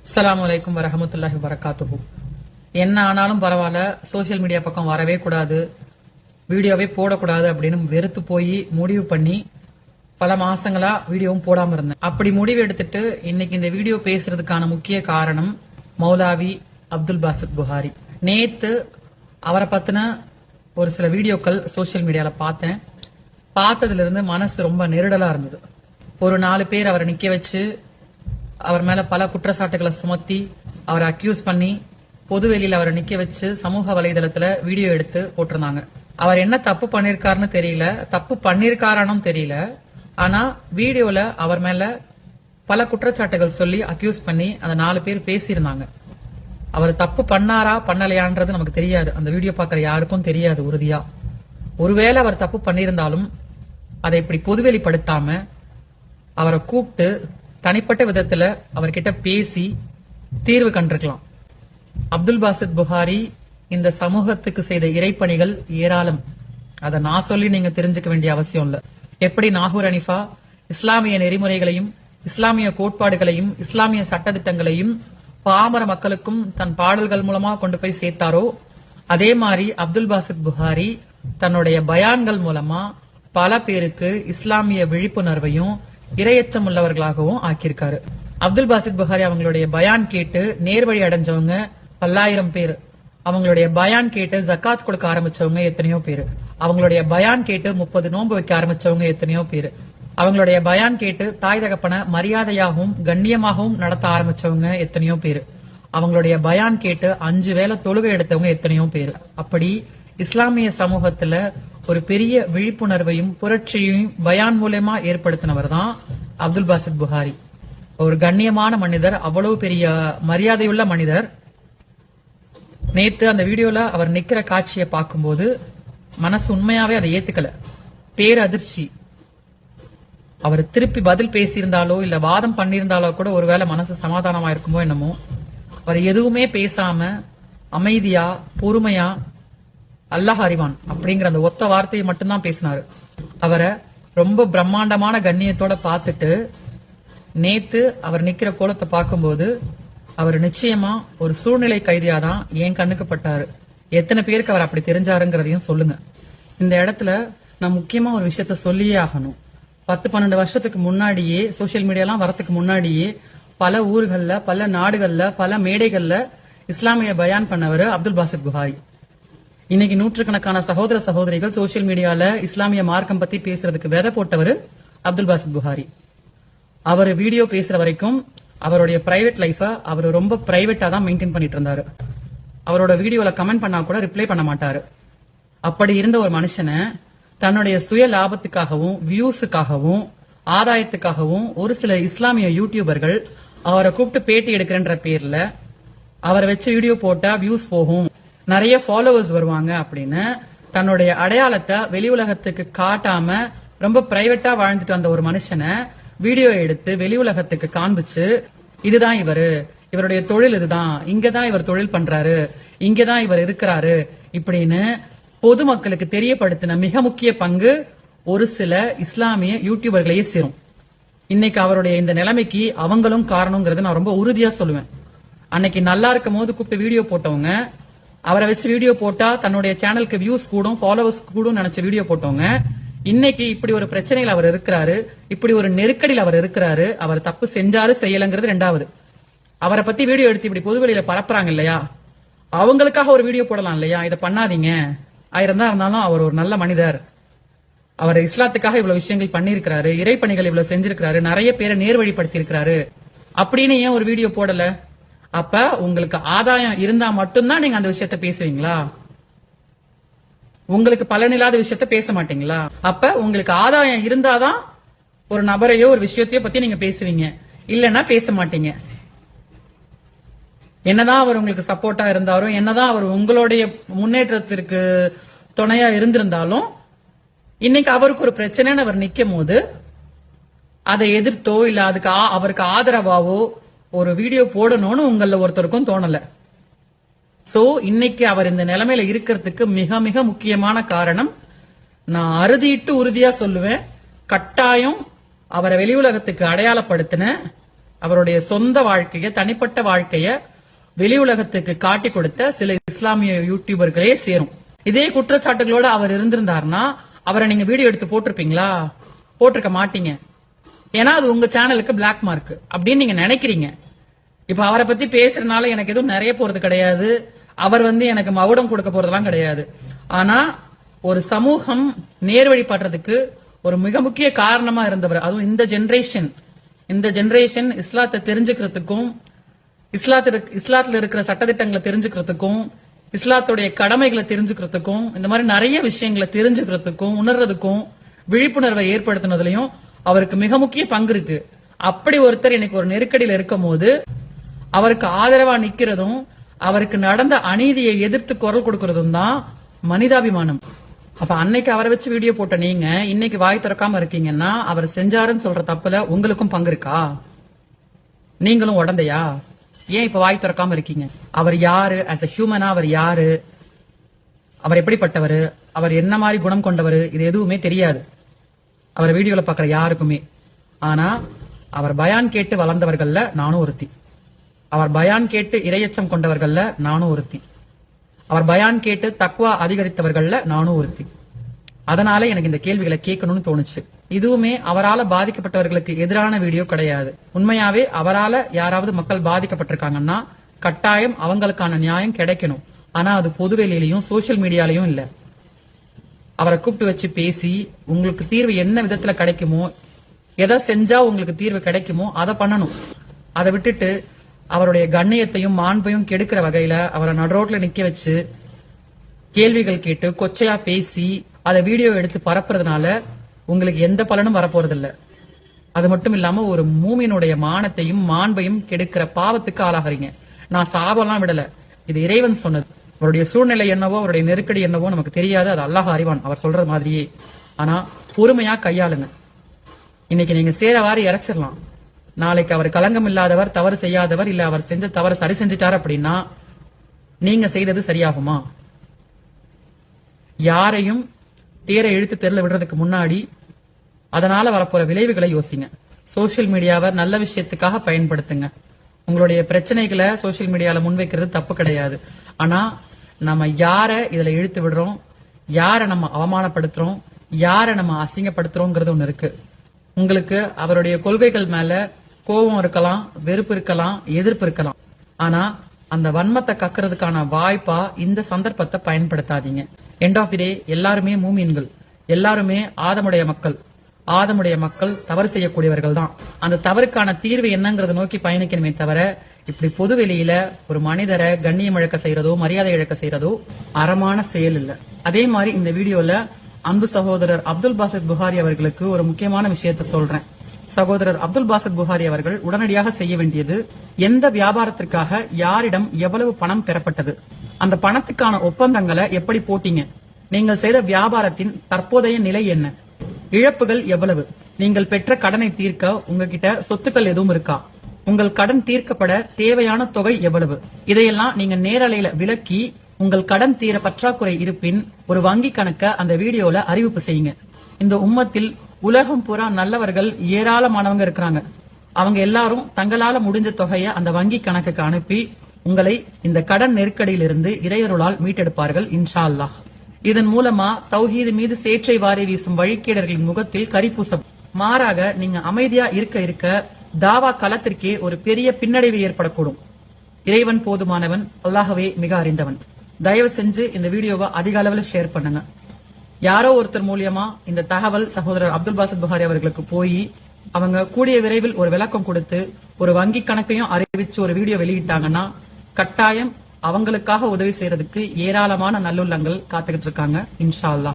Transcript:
அஸ்ஸலாமு அலைக்கும் வரஹமத்துல்லாஹி வரகாத்துஹு. என்ன ஆனாலும் பரவாயில்ல, சோசியல் மீடியா பக்கம் வரவே கூடாது, வீடியோவே போடக்கூடாது அப்படின்னு வெறுத்து போய் முடிவு பண்ணி பல மாசங்களா வீடியோவும் போடாம இருந்தேன். அப்படி முடிவு எடுத்துட்டு இன்னைக்கு இந்த வீடியோ பேசுறதுக்கான முக்கிய காரணம் மௌலாவி அப்துல் பாசித் புகாரி. நேத்து அவரை பத்தின ஒரு சில வீடியோக்கள் சோசியல் மீடியால பார்த்தேன். பார்த்ததுல இருந்து மனசு ரொம்ப நெருடலா இருந்தது. ஒரு 4 பேர் அவரை நிக்க வச்சு அவர் மேல பல குற்றச்சாட்டுகளை சுமத்தி அவரை அக்யூஸ் பண்ணி பொதுவெளியில அவரை நிக்க வச்சு சமூக வலைதளத்துல வீடியோ எடுத்து போட்டிருந்தாங்க. அவர் என்ன தப்பு பண்ணிருக்காருன்னு தெரியல, தப்பு பண்ணிருக்காரானும் தெரியல. ஆனா வீடியோல அவர் மேல பல குற்றச்சாட்டுகள் சொல்லி அக்யூஸ் பண்ணி அந்த 4 பேர் பேசியிருந்தாங்க. அவர் தப்பு பண்ணாரா பண்ணலையான்றது நமக்கு தெரியாது, அந்த வீடியோ பாக்குற யாருக்கும் தெரியாது உறுதியா. ஒருவேளை அவர் தப்பு பண்ணியிருந்தாலும் அதை இப்படி பொதுவெளிப்படுத்தாம அவரை கூப்பிட்டு தனிப்பட்ட விதத்துல அவர்கிட்ட பேசி தீர்வு கண்டிருக்கலாம். அப்துல் பாசித் புகாரி இந்த சமூகத்துக்கு செய்த இறைப்பணிகள் ஏராளம். அதை நான் சொல்லி நீங்க தெரிஞ்சுக்க வேண்டிய அவசியம் இல்ல. எப்படி நாகூர் அனிஃபா இஸ்லாமிய நெறிமுறைகளையும் இஸ்லாமிய கோட்பாடுகளையும் இஸ்லாமிய சட்டத்திட்டங்களையும் பாமர மக்களுக்கும் தன் பாடல்கள் மூலமா கொண்டு போய் சேர்த்தாரோ, அதே மாதிரி அப்துல் பாசித் புகாரி தன்னுடைய பயான்கள் மூலமா பல பேருக்கு இஸ்லாமிய விழிப்புணர்வையும் இரையச்சம் உள்ளவர்களாகவும் ஆக்கியிருக்காரு. அப்துல் பாசித் புகாரி அவங்களுடைய பயான் கேட்டு நேர்வழி அடைஞ்சவங்க பல்லாயிரம் பேர். அவங்களுடைய பயான் கேட்டு ஜக்காத் கொடுக்க ஆரம்பிச்சவங்க எத்தனையோ பேரு. அவங்களுடைய பயான் கேட்டு 30 நோன்பு வைக்க ஆரம்பிச்சவங்க எத்தனையோ பேரு. அவங்களுடைய பயான் கேட்டு தாய் தகப்பன மரியாதையாகவும் கண்ணியமாகவும் நடத்த ஆரம்பிச்சவங்க எத்தனையோ பேரு. அவங்களுடைய பயான் கேட்டு 5 வேளை தொழுகை எடுத்தவங்க எத்தனையோ பேரு. அப்படி இஸ்லாமிய சமூகத்துல ஒரு பெரிய விழிப்புணர்வையும் புரட்சியையும் பயான் மூலமா ஏற்படுத்தினவர் தான் அப்துல் பாசித் புகாரி. ஒரு கண்ணியமான மனிதர், அவ்வளவு பெரிய மரியாதையுள்ள மனிதர். நேத்து அந்த வீடியோல அவர் நிக்கிற காட்சியை பார்க்கும்போது மனசு உண்மையாவே அதை ஏத்துக்கல, பேரதிர்ச்சி. அவர் திருப்பி பதில் பேசியிருந்தாலோ இல்ல வாதம் பண்ணியிருந்தாலோ கூட ஒருவேளை மனசு சமாதானமா இருக்குமோ என்னமோ. அவர் எதுவுமே பேசாம அமைதியா பொறுமையா அல்லாஹ் அறிவான் அப்படிங்கிற அந்த ஒத்த வார்த்தையை மட்டும்தான் பேசினாரு. அவரை ரொம்ப பிரம்மாண்டமான கண்ணியத்தோட பார்த்துட்டு நேத்து அவர் நிக்கிற கோலத்தை பார்க்கும்போது அவர் நிச்சயமா ஒரு சூழ்நிலை கைதியாதான் என் கண்ணுக்கு பட்டாரு. எத்தனை பேருக்கு அவர் அப்படி தெரிஞ்சாருங்கிறதையும் சொல்லுங்க. இந்த இடத்துல நான் முக்கியமா ஒரு விஷயத்த சொல்லியே ஆகணும். 10-12 வருஷத்துக்கு முன்னாடியே சோசியல் மீடியாலாம் வரத்துக்கு முன்னாடியே பல ஊர்கள்ல பல நாடுகள்ல பல மேடைகள்ல இஸ்லாமிய பயான் பண்ணவர் அப்துல் பாசித் புகாரி. இன்னைக்கு நூற்றுக்கணக்கான சகோதர சகோதரிகள் சோசியல் மீடியால இஸ்லாமிய மார்க்கம் பத்தி பேசுறதுக்கு விதை போட்டவர் அப்துல் பாசித் புகாரி. அவர் வீடியோ பேசுற வரைக்கும் அவருடைய பிரைவேட் லைஃப அவர் ரொம்ப பிரைவேட்டா தான் மெயின்டைன் பண்ணிட்டு இருந்தாரு. அவரோட வீடியோல கமெண்ட் பண்ணா கூட ரிப்ளை பண்ண மாட்டாரு. அப்படி இருந்த ஒரு மனுஷனை தன்னுடைய சுய லாபத்துக்காகவும் வியூஸுக்காகவும் ஆதாயத்துக்காகவும் ஒரு சில இஸ்லாமிய யூடியூபர்கள் அவரை கூப்பிட்டு பேட்டி எடுக்கிறன்ற பேர்ல அவரை வச்சு வீடியோ போட்டா வியூஸ் போகும், நிறைய ஃபாலோவர்ஸ் வருவாங்க அப்படின்னு தன்னுடைய அடையாளத்தை வெளி உலகத்துக்கு காட்டாம ரொம்ப பிரைவேட்டா வாழ்ந்துட்டு வந்த ஒரு மனுஷனை வீடியோ எடுத்து வெளி உலகத்துக்கு காண்பிச்சு இதுதான் இவருடைய தொழில், இதுதான், இங்கதான் இவர் தொழில் பண்றாரு, இங்கதான் இவர் இருக்கிறாரு இப்படின்னு பொதுமக்களுக்கு தெரியப்படுத்தின மிக முக்கிய பங்கு ஒரு சில இஸ்லாமிய யூடியூபர்களையே சேரும். இன்னைக்கு அவருடைய இந்த நிலைமைக்கு அவங்களும் காரணங்கிறது நான் ரொம்ப உறுதியா சொல்லுவேன். அன்னைக்கு நல்லா இருக்கும் போது கூப்பிட்டு வீடியோ போட்டவங்க, அவரை வச்சு வீடியோ போட்டா தன்னுடைய சேனலுக்கு வியூஸ் கூடும் ஃபாலோவர்ஸ் கூடும் நினைச்ச வீடியோ போட்டவங்க இன்னைக்கு இப்படி ஒரு பிரச்சனையில் அவர் இருக்கிறாரு, இப்படி ஒரு நெருக்கடியில் அவர் இருக்கிறாரு. அவர் தப்பு செஞ்சாரு செய்யலங்கிறது 2வது. அவரை பத்தி வீடியோ எடுத்து இப்படி பொதுவெளியில பரப்புறாங்க இல்லையா, அவங்களுக்காக ஒரு வீடியோ போடலாம் இல்லையா, இதை பண்ணாதீங்க. ஆயிரம் தான் இருந்தாலும் அவர் ஒரு நல்ல மனிதர், அவர் இஸ்லாத்துக்காக இவ்வளவு விஷயங்கள் பண்ணிருக்கிறாரு, இறைப்பணிகள் இவ்வளவு செஞ்சிருக்கிறாரு, நிறைய பேரை நேர்வழிப்படுத்தி இருக்கிறாரு அப்படின்னு ஏன் ஒரு வீடியோ போடல? அப்ப உங்களுக்கு ஆதாயம் இருந்தா மட்டும்தான் நீங்க அந்த விஷயத்த பேசுவீங்களா? உங்களுக்கு பலனில்லாத விஷயத்த பேச மாட்டீங்களா? அப்ப உங்களுக்கு ஆதாயம் இருந்தாதான் ஒரு நபரையோ ஒரு விஷயத்தையோ பத்தி நீங்க பேசுவீங்க, இல்லன்னா பேச மாட்டீங்க. என்னதான் அவர் உங்களுக்கு சப்போர்ட்டா இருந்தாலும், என்னதான் அவர் உங்களுடைய முன்னேற்றத்திற்கு துணையா இருந்திருந்தாலும், இன்னைக்கு அவருக்கு ஒரு பிரச்சனைன்னு அவர் நிக்கும் போது அதை எதிர்த்தோ இல்ல அதுக்கு அவருக்கு ஆதரவாவோ ஒரு வீடியோ போடணும்னு உங்கள ஒருத்தருக்கும் தோணல. சோ இன்னைக்கு அவர் இந்த நிலைமையில இருக்கிறதுக்கு மிக மிக முக்கியமான காரணம், நான் அறுதிட்டு உறுதியா சொல்லுவேன், கட்டாயம் அவரை வெளி உலகத்துக்கு அடையாளப்படுத்தின அவருடைய சொந்த வாழ்க்கைய, தனிப்பட்ட வாழ்க்கைய வெளி உலகத்துக்கு காட்டி கொடுத்த சில இஸ்லாமிய யூடியூபர்களே சேரும். இதே குற்றச்சாட்டுகளோட அவர் இருந்திருந்தாருன்னா அவரை நீங்க வீடியோ எடுத்து போட்டிருப்பீங்களா? போட்டிருக்க மாட்டீங்க. ஏன்னா அது உங்க சேனலுக்கு பிளாக் மார்க் அப்படின்னு நீங்க நினைக்கிறீங்க. இப்ப அவரை பத்தி பேசுறதுனால எனக்கு எதுவும் நிறைய போறது கிடையாது. அவர் எனக்கு மகுடம் கொடுக்க போறதெல்லாம் கிடையாது. ஆனா ஒரு சமூகம் நேர்வழிப்படுறதுக்கு ஒரு மிக முக்கிய காரணமா இருந்தவர். அதுவும் இந்த ஜெனரேஷன் இஸ்லாத்தை தெரிஞ்சுக்கிறதுக்கும், இஸ்லாத்துல இருக்கிற சட்டதிட்டங்களை தெரிஞ்சுக்கிறதுக்கும், இஸ்லாத்துடைய கடமைகளை தெரிஞ்சுக்கிறதுக்கும், இந்த மாதிரி நிறைய விஷயங்களை தெரிஞ்சுக்கிறதுக்கும், உணர்றதுக்கும், விழிப்புணர்வை ஏற்படுத்தினதுலயும் அவருக்கு மிக முக்கிய பங்கு இருக்கு. அப்படி ஒருத்தர் இன்னைக்கு ஒரு நெருக்கடியில் இருக்கும் போது அவருக்கு ஆதரவா நிக்கிறதும், அவருக்கு நடந்த அநீதியை எதிர்த்து குரல் கொடுக்கறதும் தான் மனிதாபிமானம். அப்ப அன்னைக்கு அவரை வச்சு வீடியோ போட்ட நீங்க இன்னைக்கு வாய் திறக்காம இருக்கீங்கன்னா அவர் செஞ்சாருன்னு சொல்ற தப்புல உங்களுக்கும் பங்கு இருக்கா? நீங்களும் உடந்தையா? ஏன் இப்ப வாய் திறக்காம இருக்கீங்க? அவர் யாரு? ஆஸ் அ ஹியூமனா அவர் யாரு? அவர் எப்படிப்பட்டவர்? அவர் என்ன மாதிரி குணம் கொண்டவர்? இது எதுவுமே தெரியாது அவர் வீடியோல பாக்குற யாருக்குமே. ஆனா அவர் பயான் கேட்டு வளர்ந்தவர்கள்ல நானும் ஒருத்தி. அவர் பயான் கேட்டு இரையச்சம் கொண்டவர்கள்ல நானும் ஒருத்தி. அவர் பயான் கேட்டு தக்வா அதிகரித்தவர்கள்ல நானும் ஒருத்தி. அதனால எனக்கு இந்த கேள்விகளை கேட்கணும்னு தோணுச்சு. இதுவுமே அவரால பாதிக்கப்பட்டவர்களுக்கு எதிரான வீடியோ கிடையாது. உண்மையாவே அவரால யாராவது மக்கள் பாதிக்கப்பட்டிருக்காங்கன்னா கட்டாயம் அவங்களுக்கான நியாயம் கிடைக்கணும். ஆனா அது பொதுவெளியிலையும் சோசியல் மீடியாலையும் இல்ல. அவரை கூப்பிட்டு வச்சு பேசி உங்களுக்கு தீர்வு என்ன விதத்துல கிடைக்குமோ, எதை செஞ்சா உங்களுக்கு தீர்வு கிடைக்குமோ அதை பண்ணணும். அதை விட்டுட்டு அவருடைய கண்ணியத்தையும் மாண்பையும் கெடுக்கிற வகையில அவரை நடுரோட்ல நிக்க வச்சு கேள்விகள் கேட்டு கொச்சையா பேசி அதை வீடியோ எடுத்து பரப்புறதுனால உங்களுக்கு எந்த பலனும் வரப்போறதில்ல. அது மட்டும் இல்லாம ஒரு மூமியினுடைய மானத்தையும் மாண்பையும் கெடுக்கிற பாவத்துக்கு ஆளாகிறீங்க. நான் சாபம்லாம் விடல, இது இறைவன் சொன்னது. அவருடைய சூழ்நிலை என்னவோ, அவருடைய நெருக்கடி என்னவோ நமக்கு தெரியாது. அது அல்லாஹ் அறிவான், அவர் சொல்றது மாதிரியே. ஆனா பொறுமையா கையாளுங்க. இன்னைக்கு நீங்க சேரவாறு இறைச்சிடலாம். நாளைக்கு அவர் களங்கம் இல்லாதவர், தவறு செய்யாதவர், இல்ல அவர் செஞ்ச தவறு சரி செஞ்சிட்டார் அப்படின்னா நீங்க செய்தது சரியாகுமா? யாரையும் தேரை இழுத்து தெருல விடுறதுக்கு முன்னாடி அதனால வரப்போற விளைவுகளை யோசிங்க. சோசியல் மீடியாவை நல்ல விஷயத்துக்காக பயன்படுத்துங்க. உங்களுடைய பிரச்சனைகளை சோசியல் மீடியால முன்வைக்கிறது தப்பு கிடையாது. ஆனா நம்ம யார இதுல இழுத்து விடுறோம், யார நம்ம அவமானப்படுத்துறோம், யார நம்ம அசிங்கப்படுத்துறோங்கிறது ஒண்ணு இருக்கு. உங்களுக்கு அவருடைய கொள்கைகள் மேல கோபம் இருக்கலாம், வெறுப்பு இருக்கலாம், எதிர்ப்பு இருக்கலாம். ஆனா அந்த வன்மத்தை கக்குறதுக்கான வாய்ப்பா இந்த சந்தர்ப்பத்தை பயன்படுத்தாதீங்க. எண்ட் ஆஃப் தி டே எல்லாருமே மூமீன்கள், எல்லாருமே ஆதமுடைய மக்கள். ஆதமுடைய மக்கள் தவறு செய்யக்கூடியவர்கள் தான். அந்த தவறுக்கான தீர்வு என்னங்கறத நோக்கி பயணிக்கணுமே தவிர இப்படி பொது வெளியில ஒரு மனிதரை கண்ணியம் இழக்க செய்யறதோ, மரியாதை இழக்க செய்யறதோ அறமான செயல் இல்ல. அதே மாதிரி இந்த வீடியோல அன்பு சகோதரர் அப்துல் பாசித் புகாரி அவர்களுக்கு ஒரு முக்கியமான விஷயத்த சொல்றேன். சகோதரர் அப்துல் பாசித் புகாரி அவர்கள் உடனடியாக செய்ய வேண்டியது, எந்த வியாபாரத்திற்காக யாரிடம் எவ்வளவு பணம் பெறப்பட்டது, அந்த பணத்துக்கான ஒப்பந்தங்களை எப்படி போட்டீங்க, நீங்கள் செய்த வியாபாரத்தின் தற்போதைய நிலை என்ன, இழப்புகள் எவ்வளவு, நீங்கள் பெற்ற கடனை தீர்க்க உங்ககிட்ட சொத்துக்கள் எதுவும் இருக்கா, உங்கள் கடன் தீர்க்கப்பட தேவையான தொகை எவ்வளவு, இதையெல்லாம் நீங்க நேரலையில விளக்கி உங்கள் கடன் தீர பற்றாக்குறை இருப்பின் ஒரு வங்கி கணக்க அந்த வீடியோல அறிவிப்பு செய்யுங்க. இந்த உம்மத்தில் உலகம் பூரா நல்லவர்கள் ஏராளமானவங்க இருக்கிறாங்க. அவங்க எல்லாரும் தங்களால முடிஞ்ச தொகையை அந்த வங்கி கணக்குக்கு அனுப்பி உங்களை இந்த கடன் நெருக்கடியிலிருந்து இறையருளால் மீட்டெடுப்பார்கள் இன்ஷா அல்லாஹ். இதன் மூலமா தௌஹீது மீது சேற்றை வாரி வீசும் வழிகேடர்களின் முகத்தில் கரிப்பூசம். மாறாக நீங்க அமைதியா இருக்க இருக்க தாவா களத்திற்கே ஒரு பெரிய பின்னடைவு ஏற்படக்கூடும். இறைவன் போதுமானவன், அல்லாஹ்வே மிக அறிந்தவன். தயவு செஞ்சு இந்த வீடியோவை அதிக அளவில் ஷேர் பண்ணுங்க. யாரோ ஒருத்தர் மூலியமா இந்த தகவல் சகோதரர் அப்துல் பாசித் புகாரி அவர்களுக்கு போய் அவங்க கூடிய விரைவில் ஒரு விளக்கம் கொடுத்து ஒரு வங்கி கணக்கையும் அறிவிச்சு ஒரு வீடியோ வெளியிட்டாங்கன்னா கட்டாயம் அவங்களுக்காக உதவி செய்யறதுக்கு ஏராளமான நல்லுள்ளங்கள் காத்துக்கிட்டு இருக்காங்க இன்ஷா அல்லாஹ்.